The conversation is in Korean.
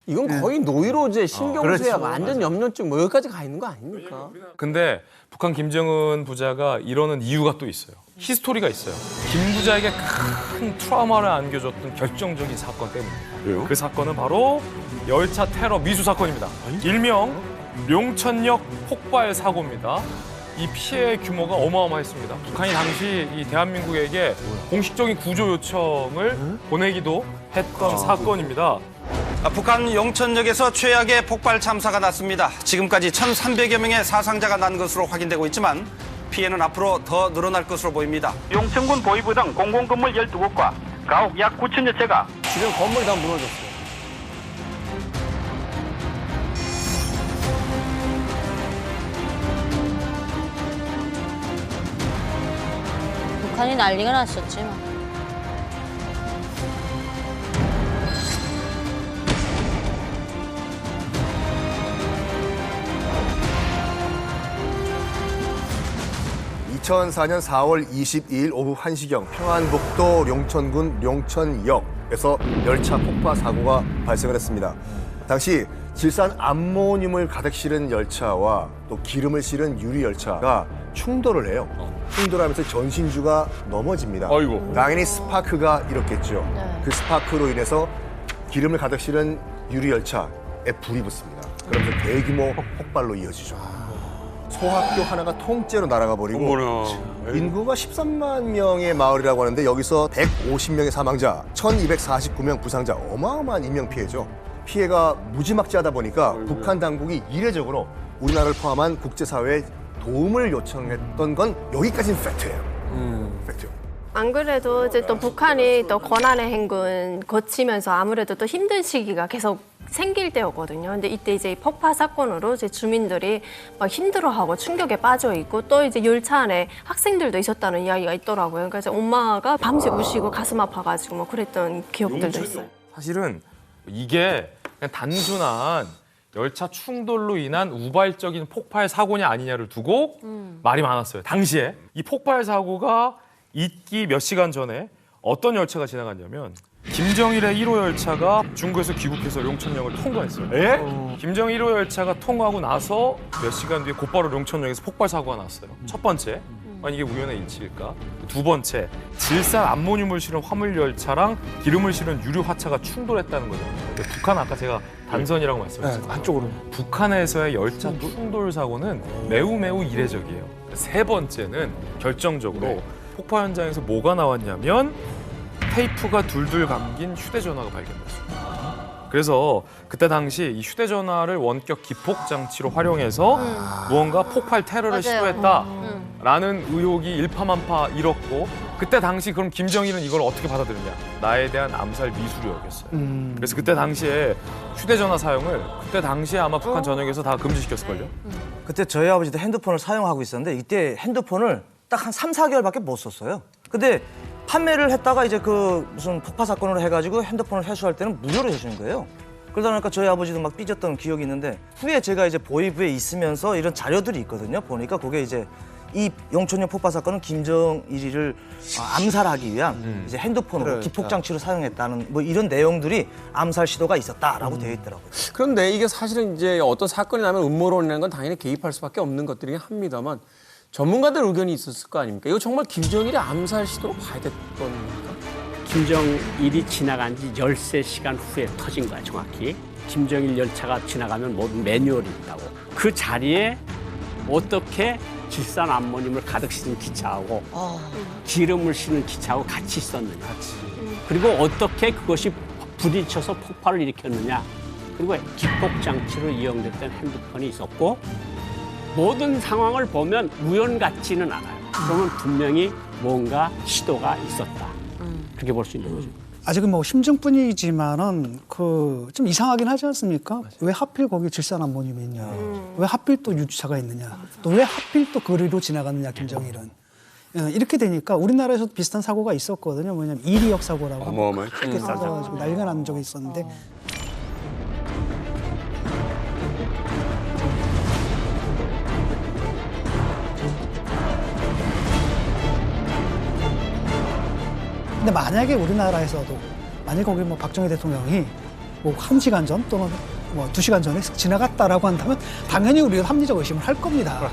이건 거의 노이로제, 신경쇠약, 그렇죠. 완전 염려증 뭐 여기까지 가 있는 거 아닙니까? 근데 북한 김정은 부자가 이러는 이유가 또 있어요. 히스토리가 있어요. 김 부자에게 큰 트라우마를 안겨줬던 결정적인 사건 때문입니다. 왜요? 그 사건은 바로 열차 테러 미수 사건입니다. 일명 용천역 폭발 사고입니다. 이 피해 규모가 어마어마했습니다. 북한이 당시 이 대한민국에게 공식적인 구조 요청을 보내기도 했던 사건입니다. 북한 용천역에서 최악의 폭발 참사가 났습니다. 지금까지 1,300여 명의 사상자가 난 것으로 확인되고 있지만 피해는 앞으로 더 늘어날 것으로 보입니다. 용천군 보위부 등 공공건물 12곳과 가옥 약 9천여 채가 주변 건물이 다 무너졌어요. 북한이 난리가 났었지 뭐. (2004년 4월 22일) 오후 1시경 평안북도 용천군 용천역에서 열차 폭파 사고가 발생을 했습니다. 당시 질산 암모늄을 가득 실은 열차와 또 기름을 실은 유리 열차가 충돌을 해요. 충돌하면서 전신주가 넘어집니다. 아이고. 당연히 스파크가 일었겠죠. 네. 그 스파크로 인해서 기름을 가득 실은 유리 열차에 불이 붙습니다. 그러면서 대규모 폭발로 이어지죠. 소학교 하나가 통째로 날아가 버리고 인구가 13만 명의 마을이라고 하는데 여기서 150명의 사망자, 1,249명 부상자, 어마어마한 인명피해죠. 피해가 무지막지하다 보니까 북한 당국이 이례적으로 우리나라를 포함한 국제사회에 도움을 요청했던 건 여기까지는 팩트예요. 팩트. 안 그래도 이제 또 북한이 또 고난의 행군 거치면서 아무래도 또 힘든 시기가 계속 생길 때였거든요. 근데 이때 이제 폭파 사건으로 이제 주민들이 막 힘들어하고 충격에 빠져 있고 또 이제 열차 안에 학생들도 있었다는 이야기가 있더라고요. 그러니까 이제 엄마가 밤새 우시고 가슴 아파가지고 뭐 그랬던 기억들도 있어요. 사실은 이게 그냥 단순한 열차 충돌로 인한 우발적인 폭발 사고냐 아니냐를 두고 말이 많았어요. 당시에 이 폭발 사고가 있기 몇 시간 전에 어떤 열차가 지나갔냐면 김정일의 1호 열차가 중국에서 귀국해서 용천역을 통과했어요. 김정일 1호 열차가 통과하고 나서 몇 시간 뒤에 곧바로 용천역에서 폭발 사고가 났어요. 첫 번째, 아니 이게 우연의 일치일까? 두 번째, 질산 암모늄을 실은 화물 열차랑 기름을 실은 유류 화차가 충돌했다는 거죠. 근데 북한 아까 제가 단선이라고 말씀드렸잖아요. 한쪽으로. 북한에서의 열차 충돌 사고는 매우 이례적이에요. 세 번째는 결정적으로 폭파 현장에서 뭐가 나왔냐면 테이프가 둘둘 감긴 휴대전화가 발견됐습니다. 그래서 그때 당시 이 휴대전화를 원격 기폭 장치로 활용해서 무언가 폭발 테러를 맞아요. 시도했다라는 의혹이 일파만파 일었고 그때 당시 그럼 김정일은 이걸 어떻게 받아들였냐? 나에 대한 암살 미수로 여겼어요. 그래서 그때 당시에 휴대전화 사용을 그때 당시에 아마 북한 전역에서 다 금지시켰을걸요? 그때 저희 아버지도 핸드폰을 사용하고 있었는데 이때 핸드폰을 딱 한 3, 4개월밖에 못 썼어요. 근데 판매를 했다가 이제 그 무슨 폭파 사건으로 해가지고 핸드폰을 회수할 때는 무료로 해주는 거예요. 그러다 보니까 저희 아버지도 막 삐졌던 기억이 있는데 후에 제가 이제 보위부에 있으면서 이런 자료들이 있거든요. 보니까 그게 이제 이 용천역 폭파 사건은 김정일이를 암살하기 위한 이제 핸드폰으로 기폭 장치로 사용했다는 뭐 이런 내용들이 암살 시도가 있었다라고 되어 있더라고요. 그런데 이게 사실은 이제 어떤 사건이 나면 음모론이라는 건 당연히 개입할 수밖에 없는 것들이긴 합니다만 전문가들 의견이 있었을 거 아닙니까? 이거 정말 김정일의 암살 시도로 봐야 됐던 겁니까? 김정일이 지나간 지 13시간 후에 터진 거야, 정확히. 김정일 열차가 지나가면 모든 매뉴얼이 있다고. 그 자리에 어떻게 질산 암모늄을 가득 실은 기차하고 기름을 실은 기차하고 같이 있었느냐. 그리고 어떻게 그것이 부딪혀서 폭발을 일으켰느냐. 그리고 기폭 장치로 이용됐던 핸드폰이 있었고 모든 상황을 보면 우연 같지는 않아요. 그러면 분명히 뭔가 시도가 있었다. 그렇게 볼 수 있는 거죠. 아직은 뭐 심증뿐이지만은 그 좀 이상하긴 하지 않습니까? 맞아요. 왜 하필 거기 질산 암모늄이 있냐? 왜 하필 또 유주차가 있느냐? 또 왜 하필 또 거리로 지나갔느냐? 김정일은 이렇게 되니까 우리나라에서도 비슷한 사고가 있었거든요. 뭐냐면 이리역 사고라고 그렇게 싸가지고 난리가 난 적이 있었는데. 근데 만약에 우리나라에서도 만약에 거기 뭐 박정희 대통령이 꼭 1시간 전 또는 뭐 2시간 전에 지나갔다라고 한다면 당연히 우리가 합리적 의심을 할 겁니다.